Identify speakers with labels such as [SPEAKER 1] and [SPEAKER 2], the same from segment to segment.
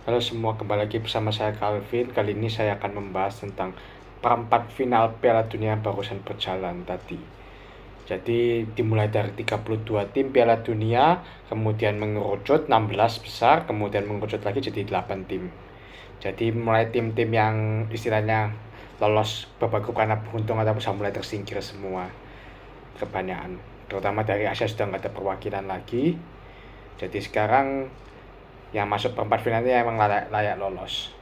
[SPEAKER 1] Halo semua, kembali lagi bersama saya Calvin. Kali ini saya akan membahas tentang perempat final Piala Dunia yang barusan berjalan tadi. Jadi dimulai dari 32 tim Piala Dunia, kemudian mengerucut 16 besar, kemudian mengerucut lagi jadi 8 tim. Jadi mulai tim-tim yang istilahnya lolos babak grup karena beruntung atau sudah mulai tersingkir semua kebanyakan. Terutama dari Asia sudah nggak ada perwakilan lagi. Jadi sekarang yang masuk perempat finalnya emang layak lolos.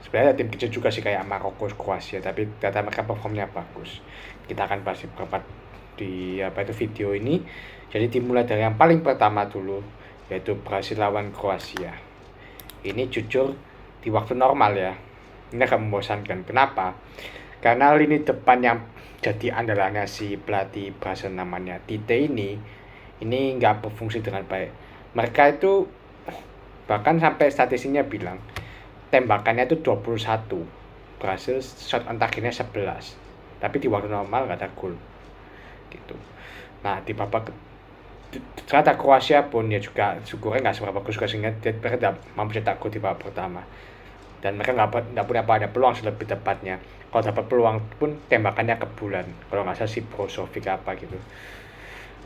[SPEAKER 1] Sebenarnya tim kecil juga sih kayak Maroko, Kroasia, tapi ternyata mereka performnya bagus. Kita akan bahas di video ini. Jadi dimulai dari yang paling pertama dulu, yaitu Brasil lawan Kroasia. Ini jujur di waktu normal ya, ini akan membosankan. Kenapa? Karena lini depan yang jadi andalannya si pelatih Brasil namanya Tite ini nggak berfungsi dengan baik. Mereka itu bahkan sampai statistiknya bilang tembakannya itu 21, berhasil shot on targetnya 11, tapi di waktu normal nggak ada gol gitu. Nah di babak ternyata Kroasia pun ya juga syukurnya nggak seberapa bagus juga, sehingga mereka tidak mampu cetak gol di babak pertama, dan mereka nggak punya banyak peluang. Lebih tepatnya kalau dapat peluang pun tembakannya ke bulan, kalau nggak salah si Brozovic apa gitu.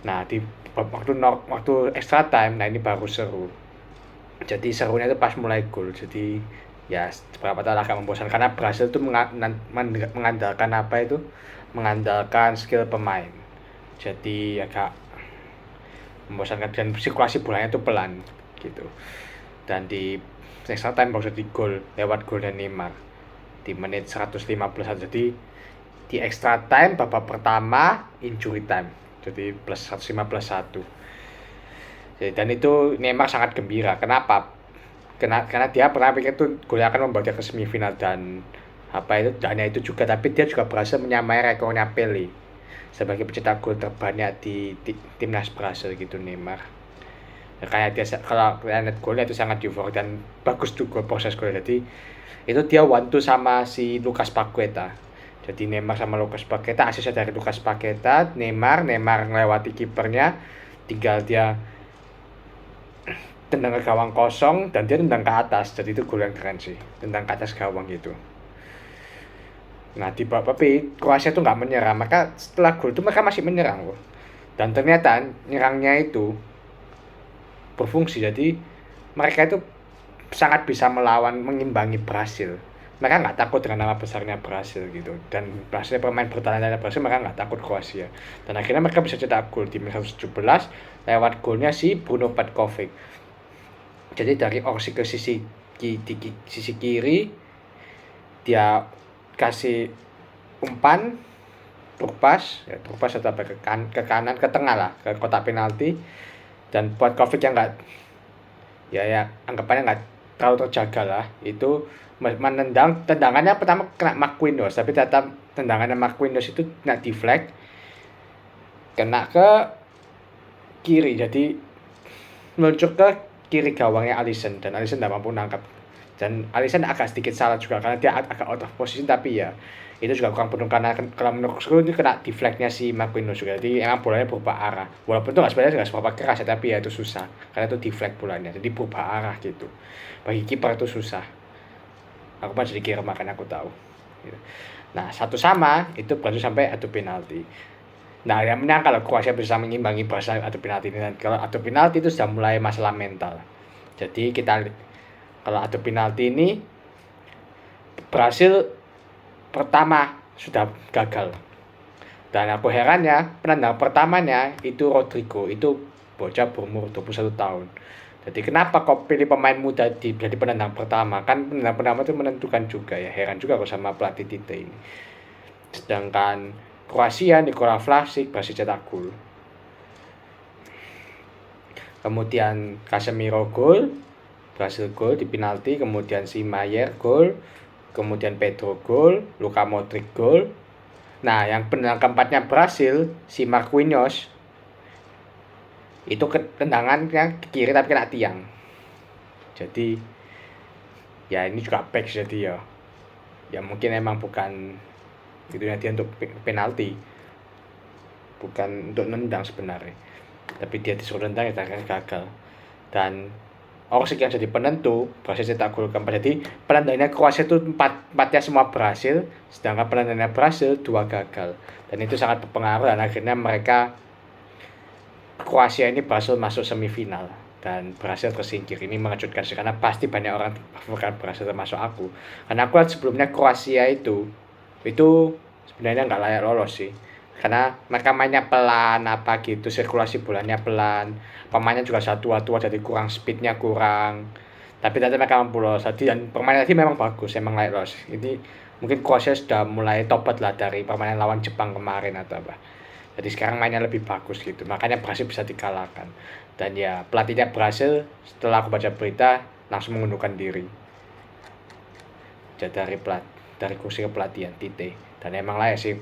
[SPEAKER 1] Nah di waktu extra time, nah ini baru seru. Jadi serunya itu pas mulai gol. Jadi ya beberapa tahun agak membosankan karena Brasil itu mengandalkan mengandalkan skill pemain. Jadi agak membosankan dan sirkulasi bolanya itu pelan gitu. Dan di extra time baru jadi gol lewat golnya Neymar di menit 151. Jadi di extra time babak pertama injury time, jadi plus 151. Dan itu Neymar sangat gembira. Kenapa? Karena dia pernah pikir itu golnya akan membawa dia ke semifinal, dan hanya itu juga, tapi dia juga berhasil menyamai rekornya Pele sebagai pencetak gol terbanyak di timnas Brasil gitu, Neymar. Ya, kayak dia kalau lihat golnya itu sangat euforik dan bagus tuh proses golnya. Jadi itu dia one two sama si Lucas Paqueta. Jadi Neymar sama Lucas Paqueta, asisnya dari Lucas Paqueta, Neymar melewati kipernya, tinggal dia tendang ke gawang kosong dan dia tendang ke atas. Jadi itu gol yang keren sih, tendang ke atas gawang gitu. Nah di babak B Kroasia tuh nggak menyerang, maka setelah gol itu mereka masih menyerang loh, dan ternyata nyerangnya itu berfungsi. Jadi mereka itu sangat bisa melawan, mengimbangi Brasil. Mereka nggak takut dengan nama besarnya Brasil gitu, dan Brasil pemain bertahan Brasil, mereka nggak takut Kroasia, dan akhirnya mereka bisa cetak gol di menit 117 lewat golnya si Bruno Petkovic. Jadi dari opsi ke sisi kiri dia kasih umpan truk pas atau ke kanan, ke tengah lah, ke kotak penalti, dan buat Kovic yang nggak ya anggapannya nggak terlalu terjaga lah, itu tendangannya pertama kena Marquinhos, tapi ternyata tendangannya Marquinhos itu kena deflect, kena ke kiri, jadi meluncur ke kiri gawangnya Alisson, dan Alisson tidak mampu nangkap. Dan Alisson agak sedikit salah juga karena dia agak out of position, tapi ya itu juga kurang penuh karena kalau menurutku itu kena deflectnya si Marquinhos juga. Jadi emang bolanya berubah arah, walaupun itu sebenarnya nggak seberapa keras ya, tapi ya itu susah karena itu deflect bolanya, jadi berubah arah gitu. Bagi kiper itu susah. Aku pun jadi kira, makanya aku tahu gitu. Nah satu sama itu berlanjut sampai adu penalti. Nah yang menang kalau Kroasia bisa mengimbangi Brasil adu penalti ini, dan kalau adu penalti itu sudah mulai masalah mental. Jadi kalau adu penalti ini Brasil pertama sudah gagal, dan aku herannya penendang pertamanya itu Rodrigo, itu bocah berumur 21 tahun. Jadi kenapa kok pilih pemain muda jadi penendang pertama? Kan penendang pertama itu menentukan juga ya. Heran juga kok sama pelatih Tite ini. Sedangkan Kroasia, Nikola Vlasic berhasil cetak gol, kemudian Casemiro gol, berhasil gol di penalti, kemudian si Mayer gol, kemudian Pedro gol, Luka Modric gol. Nah yang penendang keempatnya Brasil, si Marquinhos, itu tendangannya ke kiri tapi kena tiang. Jadi ya ini juga back, jadi ya mungkin emang bukan itu dia untuk penalti, bukan untuk nendang sebenarnya, tapi dia disuruh nendang ya gagal. Dan Orsic yang jadi penentu, Brasil cetak gol keempat. Jadi penandanya Kroasia itu empatnya semua berhasil, sedangkan penandanya Brasil 2 gagal. Dan itu sangat berpengaruh dan akhirnya Kroasia ini berhasil masuk semifinal dan berhasil tersingkir. Ini mengejutkan sih karena pasti banyak orang berhasil termasuk aku. Karena aku lihat sebelumnya Kroasia itu sebenarnya nggak layak lolos sih. Karena mereka mainnya pelan gitu, sirkulasi bolanya pelan, pemainnya juga tua jadi speednya kurang, tapi ternyata mereka mampu lolos tadi dan permainan tadi memang bagus, emang layak lolos. Ini mungkin Kroasia sudah mulai tobat lah dari permainan lawan Jepang kemarin atau apa, jadi sekarang mainnya lebih bagus gitu, makanya Brasil bisa dikalahkan. Dan ya pelatihnya Brasil setelah aku baca berita langsung mengundurkan diri jadi dari kursi kepelatihan Tite. Dan emang layak sih,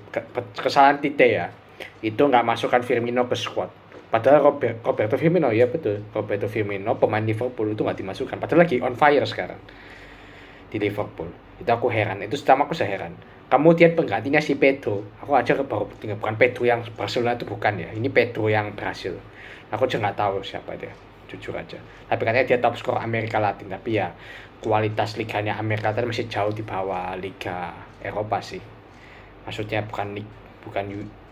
[SPEAKER 1] kesalahan Tite ya itu nggak masukkan Firmino ke squad, padahal Roberto Firmino, ya betul, Roberto Firmino pemain Liverpool itu nggak dimasukkan, padahal lagi on fire sekarang di Liverpool. Itu aku heran, itu pertama aku seheran. Kemudian penggantinya si Pedro, aku aja baru tinggal, bukan Pedro yang Barcelona itu bukan ya, ini Pedro yang Brasil. Aku juga nggak tahu siapa dia, jujur aja. Tapi katanya dia top skor Amerika Latin, tapi ya kualitas liganya Amerika Latin masih jauh di bawah Liga Eropa sih. Maksudnya bukan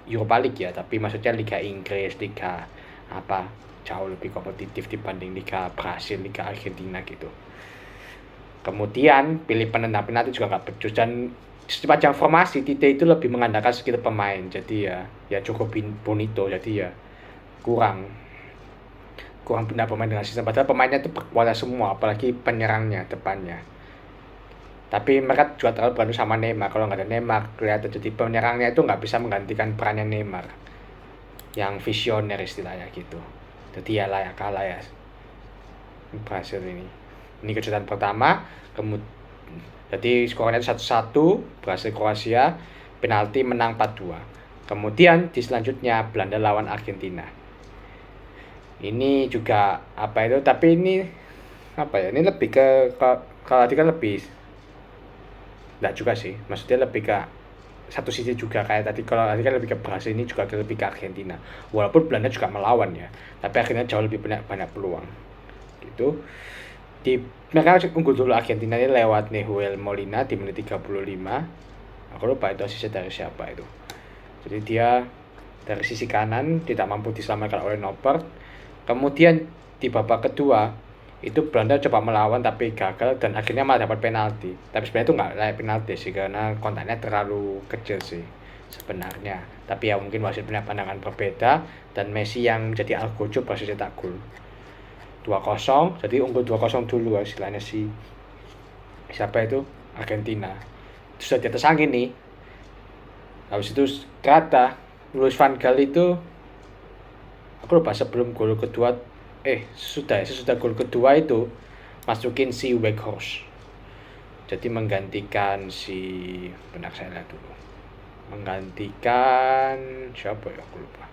[SPEAKER 1] Europa League ya, tapi maksudnya Liga Inggris, Liga apa, jauh lebih kompetitif dibanding Liga Brasil, Liga Argentina gitu. Kemudian pilih penendang penalti juga nggak becus, dan sepanjang formasi Tite itu lebih mengandalkan skill pemain, jadi ya cukup bonito, jadi ya kurang pindah pemain dengan sistem, padahal pemainnya itu berkualitas semua, apalagi penyerangnya depannya. Tapi mereka juga terlalu bergantung sama Neymar. Kalau nggak ada Neymar, kelihatan jadi penyerangnya itu nggak bisa menggantikan perannya Neymar yang visioner istilahnya gitu. Jadi ya layak kalah ya Brasil ini. Ini kejutan pertama. Jadi skornya 1-1 Brasil Kroasia, penalti menang 4-2. Kemudian di selanjutnya Belanda lawan Argentina. Ini juga tapi ini ini lebih kalau tadi kan lebih enggak juga sih, maksudnya lebih ke satu sisi juga kayak tadi, kalau tadi kan lebih ke Brasil, ini juga lebih ke Argentina, walaupun Belanda juga melawan ya, tapi akhirnya jauh lebih banyak peluang gitu. Mereka unggul dulu Argentina ini lewat Nahuel Molina di menit 35, aku lupa itu asisnya dari siapa itu. Jadi dia dari sisi kanan tidak mampu diselamatkan oleh Noppert. Kemudian di babak kedua itu Belanda coba melawan tapi gagal dan akhirnya malah dapat penalti. Tapi sebenarnya itu nggak layak penalti sih, karena kontaknya terlalu kecil sih sebenarnya. Tapi ya mungkin wasit punya pandangan berbeda, dan Messi yang menjadi algojo berhasil cetak gol 2-0. Jadi unggul 2-0 dulu istilahnya sih. Siapa itu? Argentina. Itu sudah di atas angin nih. Habis itu kata Louis van Gaal itu, aku lupa sebelum gol kedua sesudah gol kedua itu masukin si Weghorst, jadi menggantikan siapa ya, aku lupa,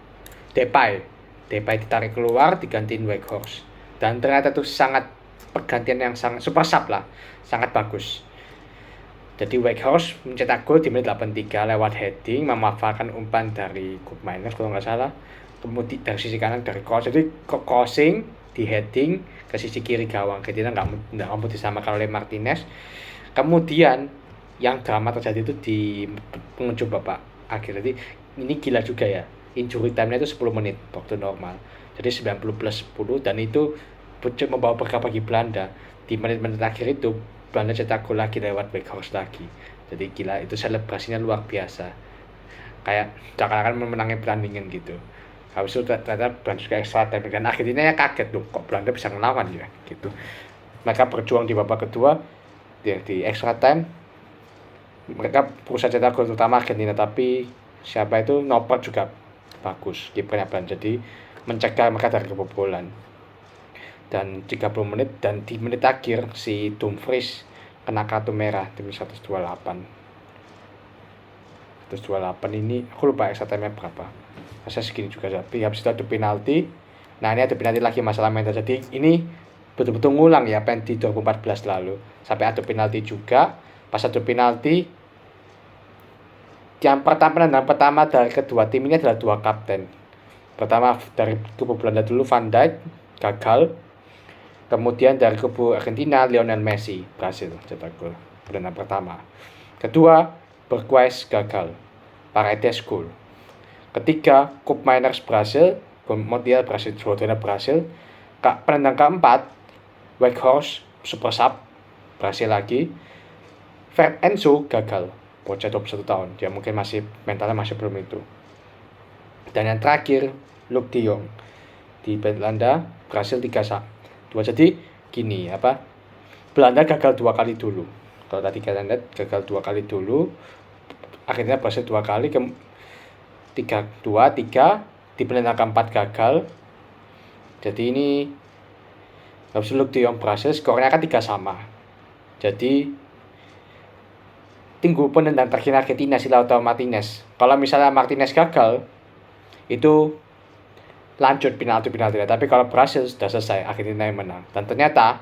[SPEAKER 1] Depay ditarik keluar digantiin Weghorst, dan ternyata itu sangat pergantian yang sangat super sub lah, sangat bagus. Jadi Weghorst mencetak gol di menit 83 lewat heading, memanfaatkan umpan dari Koopmeiners kalau nggak salah. Kemudian dari sisi kanan dari cross, jadi crossing di heading ke sisi kiri gawang, Argentina nggak mampu disamakan oleh Martinez. Kemudian yang drama terjadi itu di penghujung babak akhir. Jadi ini gila juga ya, injury time-nya itu 10 menit waktu normal, jadi 90 plus 10, dan itu membawa berkah bagi Belanda. Di menit-menit akhir itu Belanda cetak gol lagi lewat Weghorst lagi, jadi gila, itu selebrasinya luar biasa, kayak seakan-akan memenangi pertandingan gitu. Habis itu ternyata Belanda juga extra time, dan Argentina ya kaget loh, kok Belanda bisa ngelawan ya gitu. Mereka berjuang di babak kedua di extra time, mereka berusaha cetak gol terutama Argentina, tapi siapa itu Noppert juga bagus kipernya Belanda, jadi mencegah mereka dari kebobolan. Dan 30 menit, dan di menit akhir si Dumfries kena kartu merah di menit 128 ini, aku lupa extra time-nya berapa, masa segini juga. Tapi habis itu ada penalti. Nah ini ada penalti lagi, masalah mental. Jadi ini betul-betul ngulang ya apa yang di 2014 lalu, sampai ada penalti juga. Pas ada penalti, yang pertama dari kedua tim ini adalah dua kapten. Pertama dari kubu Belanda dulu, Van Dijk gagal, Kemudian dari kubu Argentina, Lionel Messi berhasil cetak gol pertandingan pertama. Kedua, Bergwijn gagal, Paredes gol. Ketiga, Koop Meiners berhasil, Montiel berhasil, dua-duanya berhasil. Pertandingan keempat, Weghorst super sub berhasil lagi. Fred Enzo gagal, bocah 21 tahun, dia mungkin mentalnya masih belum itu. Dan yang terakhir, Luuk de Jong di Belanda berhasil 3-2. Jadi gini Belanda gagal 2 kali dulu. Kalau tadi kalian lihat gagal 2 kali dulu, akhirnya berhasil 2 kali, 3 di pertandingan keempat gagal. Jadi ini habis Luuk de Jong berhasil, skornya kan 3-3. Jadi tunggu penendang terakhir Argentina si Lautaro Martinez. Kalau misalnya Martinez gagal, itu lanjut penalti. Tapi kalau berhasil sudah selesai, Argentina yang menang. Dan ternyata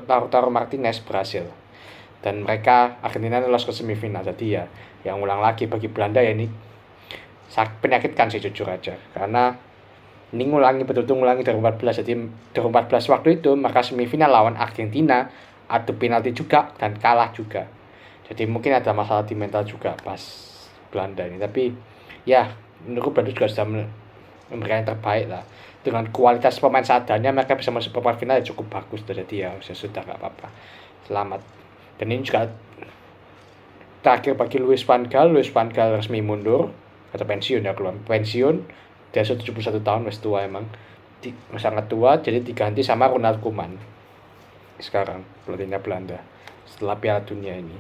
[SPEAKER 1] Lautaro Martinez berhasil. Dan Argentina lolos ke semifinal. Jadi ya, yang ulang lagi bagi Belanda ya ini penyakitkan sih jujur aja. Karena ini betul-betul ngulangi 2014. Jadi 2014 waktu itu mereka semifinal lawan Argentina, adu penalti juga dan kalah juga. Jadi mungkin ada masalah di mental juga pas Belanda ini. Tapi ya menurut Belanda juga sudah memberikan yang terbaik lah. Dengan kualitas pemain seadanya mereka bisa masuk perempat final ya cukup bagus. Jadi ya sudah gak apa-apa. Selamat. Dan ini juga terakhir bagi Louis van Gaal resmi mundur atau pensiun ya, keluar pensiun. Dia sudah 71 tahun, masih tua emang. Sangat tua, jadi diganti sama Ronald Koeman. Sekarang pelatihnya Belanda setelah Piala Dunia ini.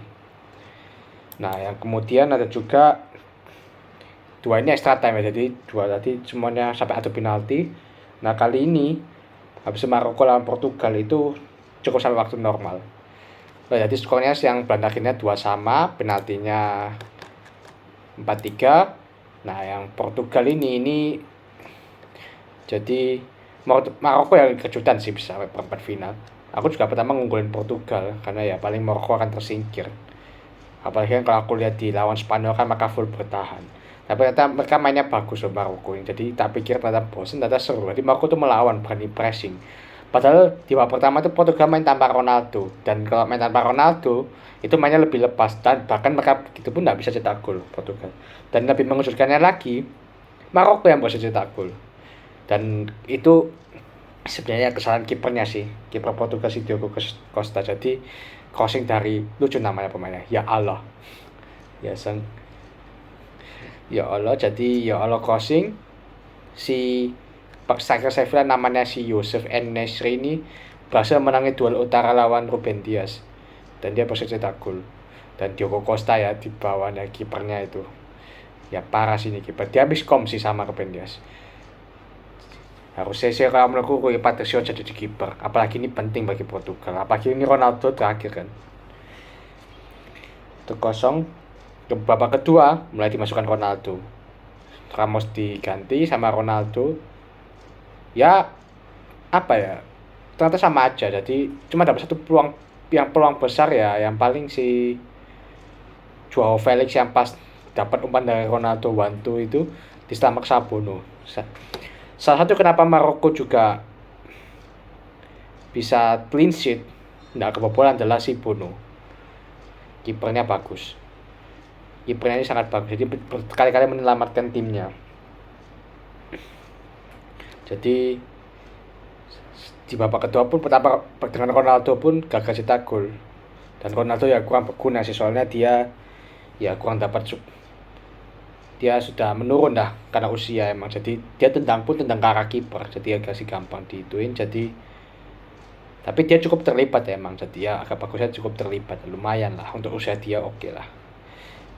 [SPEAKER 1] Nah, yang kemudian ada juga 2 ini extra time ya. Jadi 2 tadi semuanya sampai adu penalti. Nah, kali ini habis Maroko lawan Portugal itu cukup sampai waktu normal. Nah, jadi skornya yang Belanda akhirnya 2-2, penaltinya 4-3. Nah, yang Portugal ini jadi Maroko yang kejutan sih bisa sampai perempat final. Aku juga pertama ngunggulin Portugal karena ya paling Maroko akan tersingkir. Apalagi kan kalau aku lihat di lawan Spanyol kan mereka full bertahan. Tapi ternyata mereka mainnya bagus loh Maroko ini. Jadi tak pikir ternyata bosan, ternyata seru. Jadi Maroko tuh melawan, berani pressing. Padahal di babak pertama itu Portugal main tanpa Ronaldo. Dan kalau main tanpa Ronaldo itu mainnya lebih lepas. Dan bahkan mereka begitu pun tidak bisa cetak gol Portugal. Dan lebih mengejutkannya lagi, Maroko yang bisa cetak gol. Dan itu sebenarnya kesalahan kipernya sih. Kiper Portugal si Diogo Costa. Jadi crossing dari, lucu namanya pemainnya, ya Allah. Jadi crossing si striker Sevilla namanya si Youssef En-Nesyri ini berhasil menangi duel utara lawan Ruben Dias dan dia berhasil cetak gol. Dan Diogo Costa ya di bawahnya kipernya itu ya parah sih ini kiper, dia habis kom sih sama Ruben Dias. Harusnya sih kalau menurutku Rui Patricio jadi kiper, apalagi ini penting bagi Portugal, apalagi ini Ronaldo terakhir kan. 1-0. Ke babak kedua mulai dimasukkan Ronaldo, Ramos diganti sama Ronaldo. Ya ternyata sama aja. Jadi cuma dapat satu peluang besar ya, yang paling si Joao Felix yang pas dapat umpan dari Ronaldo 1-2 itu diselamat Sabono. Salah satu kenapa Maroko juga bisa clean sheet nggak kebobolan adalah si Bono. Kipernya bagus. Kipernya ini sangat bagus. Jadi berkali-kali menyelamatkan timnya. Jadi di babak kedua pun pertama dengan Ronaldo pun gagal cetak gol. Dan Ronaldo ya kurang berguna sih, soalnya dia ya kurang dapat dia sudah menurun dah karena usia emang. Jadi dia tendang ke arah kiper, jadi agak sih gampang diituin. Tapi dia cukup terlibat ya emang. Jadi ya agak bagusnya cukup terlibat, lumayan lah untuk usia dia, oke lah.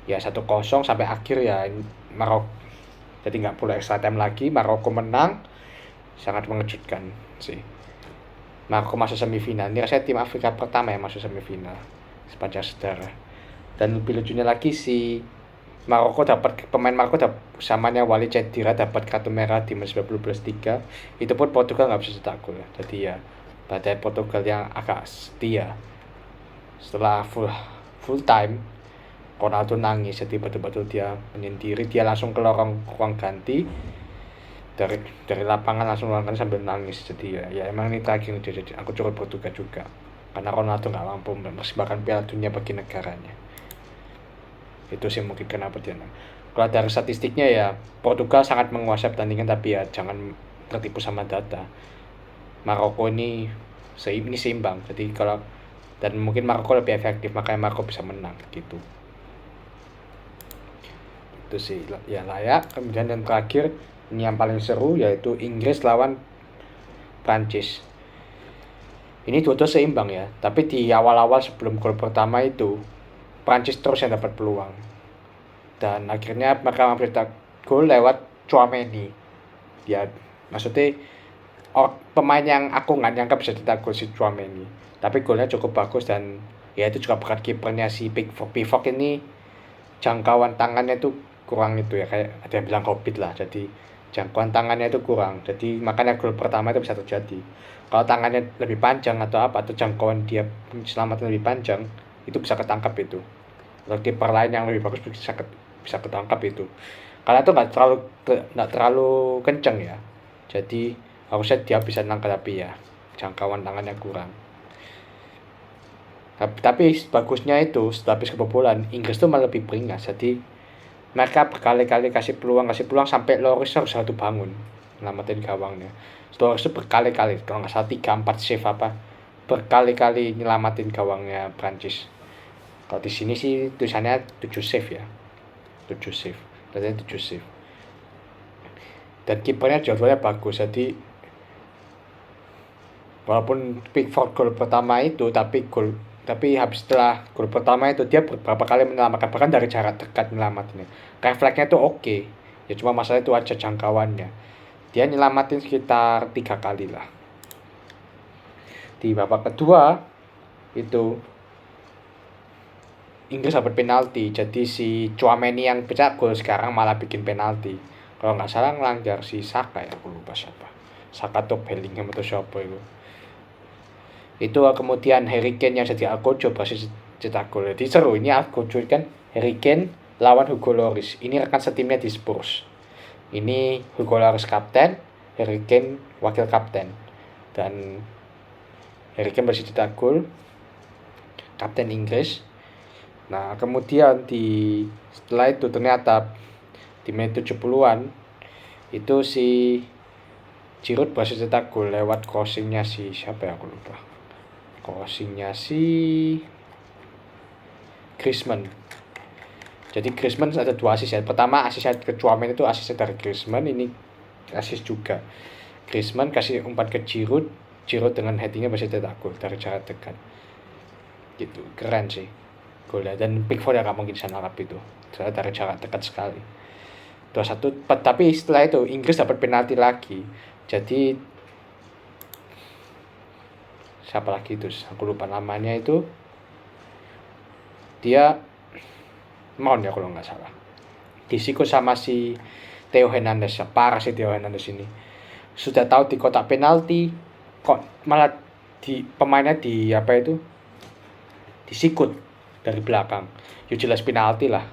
[SPEAKER 1] Ya 1-0 sampai akhir ya Maroko. Jadi nggak perlu extra time lagi, Maroko menang. Sangat mengejutkan sih. Maroko masuk semifinal. Ini rasanya tim Afrika pertama yang masuk semifinal sepanjang sejarah. Dan lebih lucunya lagi si pemain Maroko samanya Wali Chedira dapat kartu merah di menit 90+3. Itu pun Portugal nggak bisa cetak gol. Jadi ya badai Portugal yang agak setia. Setelah full time Ronaldo nangis, jadi betul-betul dia menyendiri. Dia langsung ke ruang ganti. dari lapangan langsung nonton sambil nangis. Jadi ya emang ini tragedi. Jadi aku cukup berduka juga karena Ronaldo nggak mampu mempersembahkan Piala Dunia bagi negaranya. Itu sih mungkin kenapa dia. Kalau dari statistiknya ya Portugal sangat menguasai pertandingan, tapi ya jangan tertipu sama data. Maroko ini seimbang. Jadi kalau dan mungkin Maroko lebih efektif, makanya Maroko bisa menang gitu. Itu sih ya layak. Kemudian yang terakhir ini yang paling seru, yaitu Inggris lawan Prancis. Ini dua-dua seimbang ya, tapi di awal-awal sebelum gol pertama itu Prancis terus yang dapat peluang, dan akhirnya mereka mencetak gol lewat Tchouaméni. Ya maksudnya pemain yang aku nggak nyangka bisa cetak gol si Tchouaméni, tapi golnya cukup bagus. Dan ya itu juga berkat kipernya si Pickford ini, jangkauan tangannya itu kurang itu ya, kayak ada yang bilang Hobbit lah, jadi jangkauan tangannya itu kurang, jadi makanya gol pertama itu bisa terjadi. Kalau tangannya lebih panjang atau apa, atau jangkauan dia selamatnya lebih panjang, itu bisa ketangkap itu. Atau kiper lain yang lebih bagus bisa ketangkap itu. Karena itu nggak terlalu kenceng ya, jadi harusnya dia bisa nangkap, tapi ya jangkauan tangannya kurang. Tapi bagusnya itu setelah habis kebobolan, Inggris tuh malah lebih beringas. Jadi mereka berkali-kali kasih peluang sampai Lloris harus satu bangun nyelamatin gawangnya. Lloris itu berkali-kali, kalau nggak salah 3-4 save berkali-kali nyelamatin gawangnya Prancis. Kalau di sini sih tulisannya 7 save ya, 7 save, berarti 7 save. Dan kipernya jadwalnya bagus, jadi walaupun Pickford gol pertama itu, tapi habis setelah gol pertama itu dia beberapa kali menyelamatkan, bahkan dari jarak dekat menyelamatinnya. Refleksnya tuh oke. Ya cuma masalah itu aja jangkauannya. Dia nyelamatin sekitar 3 kali lah. Di babak kedua itu Inggris dapat penalti. Jadi si Tchouaméni yang pecah gol sekarang malah bikin penalti. Kalau nggak salah ngelanggar si Saka ya, aku lupa siapa. Saka atau Bellingham atau siapa itu. Itu kemudian Harry Kane yang jadi Algojo berhasil cetak gol. Jadi seru ini Algojo kan, Harry Kane lawan Hugo Lloris. Ini rekan setimnya di Spurs. Ini Hugo Lloris kapten, Harry Kane wakil kapten. Dan Harry Kane berhasil cetak gol, kapten Inggris. Nah kemudian setelah itu ternyata di menit 70-an itu si Giroud berhasil cetak gol lewat crossingnya si siapa ya, aku lupa. Crossingnya si Griezmann. Jadi Griezmann ada 2 assist ya. Pertama asisnya ke Tchouaméni itu asisnya dari Griezmann, ini assist juga. Griezmann kasih umpan ke Giroud dengan headingnya bisa cetak gol dari jarak dekat. Gitu, keren sih golnya. Dan Pickford ya nggak mungkin bisa nangkap itu, dari jarak dekat sekali. 2-1. Tapi setelah itu Inggris dapat penalti lagi. Jadi siapa lagi itu, aku lupa namanya itu. Dia Mount ya kalau nggak salah, disikut sama si Theo Hernandez. Ya parah sih Theo Hernandez ini. Sudah tahu di kotak penalti kok malah pemainnya disikut dari belakang. Ya jelas penalti lah.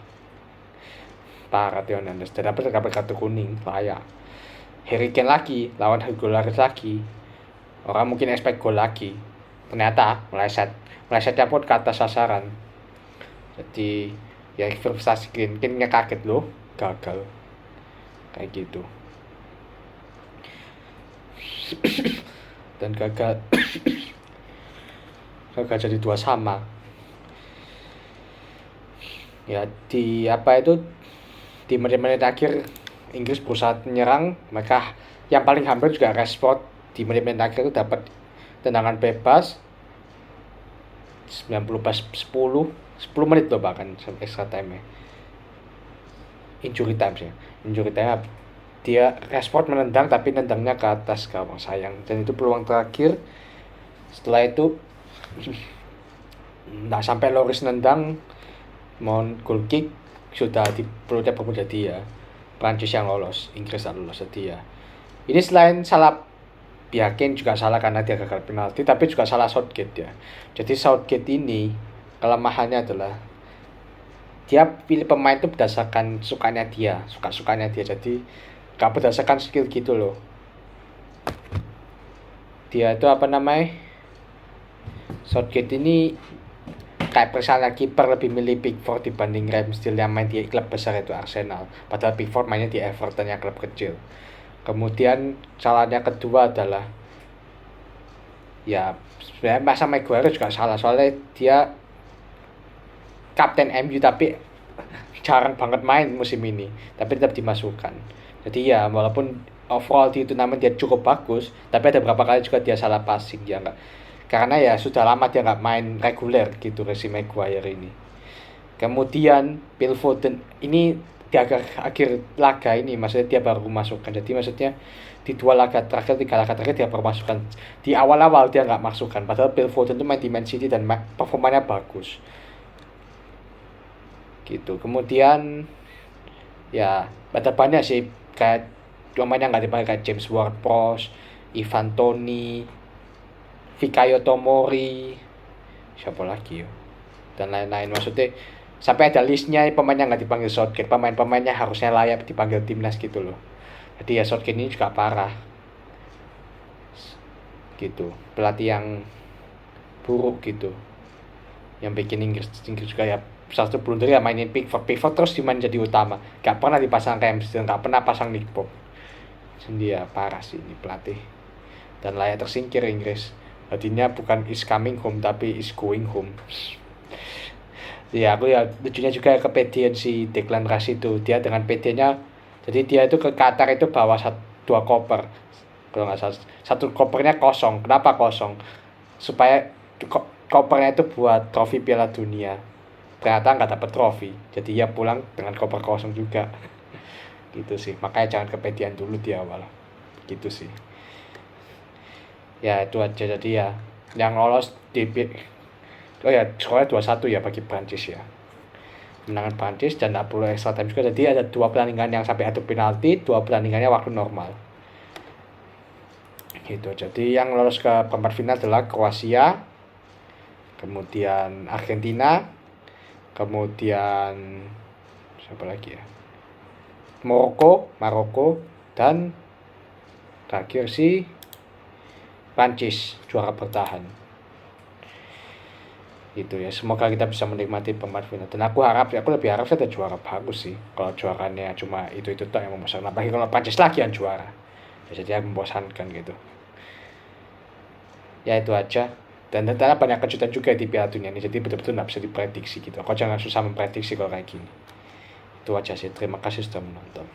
[SPEAKER 1] Parah Theo Hernandez. Dan dapat kartu kuning, layak. Harry Kane lagi lawan Hugo Lloris lagi. Orang mungkin expect gol lagi, ternyata melesetnya pun ke atas sasaran. Jadi ya investasi Kane kaget loh, gagal kayak gitu. Dan gagal jadi 2-2. Ya di menit-menit akhir Inggris berusaha menyerang. Mereka yang paling hampir juga Rashford di menit-menit akhir itu dapat tendangan bebas 10 menit loh, bahkan extra time ya, injury time dia Rashford menendang, tapi nendangnya ke atas gawang, sayang. Dan itu peluang terakhir. Setelah itu nggak sampai Lloris nendang mau goal kick, sudah di perutnya pemuda dia. Prancis yang lolos, Inggris yang lolos. Jadi ya ini selain salah Kane juga salah karena dia gagal penalti, tapi juga salah Southgate ya. Jadi Southgate ini kelemahannya adalah dia pilih pemain itu berdasarkan suka-sukanya dia. Jadi gak berdasarkan skill gitu loh. Dia itu Southgate ini kayak misalnya kiper lebih milih Pickford dibanding Ramsdale yang main di klub besar itu Arsenal, padahal Pickford mainnya di Everton yang klub kecil. Kemudian salahnya kedua adalah ya sebenarnya masa Maguire juga salah, soalnya dia kapten MU tapi jarang banget main musim ini, tapi tetap dimasukkan. Jadi ya walaupun overall di turnamen dia cukup bagus, tapi ada beberapa kali juga dia salah passing ya enggak, karena ya sudah lama dia nggak main reguler gitu si Maguire ini. Kemudian Phil Foden ini di akhir laga ini maksudnya dia baru masukkan, jadi maksudnya di 2 laga terakhir 3 laga terakhir dia baru masukkan. Di awal-awal dia nggak masukkan, padahal Phil Foden itu main di Man City dan performanya bagus gitu. Kemudian ya ada banyak sih kayak pemain yang nggak dipakai kayak James Ward-Prowse, Ivan Toney, Fikayo Tomori, siapa lagi ya, dan lain-lain. Maksudnya sampai ada listnya pemain yang nggak dipanggil Southgate, pemain-pemainnya harusnya layak dipanggil timnas gitu loh. Jadi ya Southgate ini juga parah gitu, pelatih yang buruk gitu, yang bikin Inggris juga ya satu blunder ya mainin Pickford terus dimain jadi utama, gak pernah dipasang Ramsdale, gak pernah pasang Nick Pope. Jadi ya parah sih ini pelatih, dan layak tersingkir Inggris. Artinya bukan is coming home tapi is going home. Ya aku ya lucunya juga ke PD si Declan Rice itu, dia dengan PD-nya, jadi dia itu ke Qatar itu bawa 2 koper kalau nggak salah, 1 kopernya kosong. Kenapa kosong? Supaya kopernya itu buat trofi Piala Dunia, ternyata nggak dapet trofi, jadi ya pulang dengan koper kosong juga. Gitu sih, makanya jangan kepedean dulu di awal gitu sih. Ya itu aja. Jadi ya yang lolos di oh ya skornya 2-1 ya bagi Prancis ya, menangan Prancis dan tak perlu extra time juga. Jadi ada 2 pertandingan yang sampai adu penalti, 2 pertandingannya waktu normal gitu. Jadi yang lolos ke perempat final adalah Kroasia, kemudian Argentina, kemudian siapa lagi ya, Maroko, dan terakhir si Prancis juara bertahan. Itu ya, semoga kita bisa menikmati perempat final, dan aku lebih harap saya ada juara bagus sih. Kalau juaranya cuma itu tok yang membosankan, apalagi kalau Prancis lagi yang juara ya, jadi membosankan gitu ya. Itu aja, dan ternyata banyak kejutan juga di Piala Dunia ini, jadi betul-betul nggak bisa diprediksi gitu. Kau jangan susah memprediksi kalau kayak gini. Itu aja sih, terima kasih sudah menonton.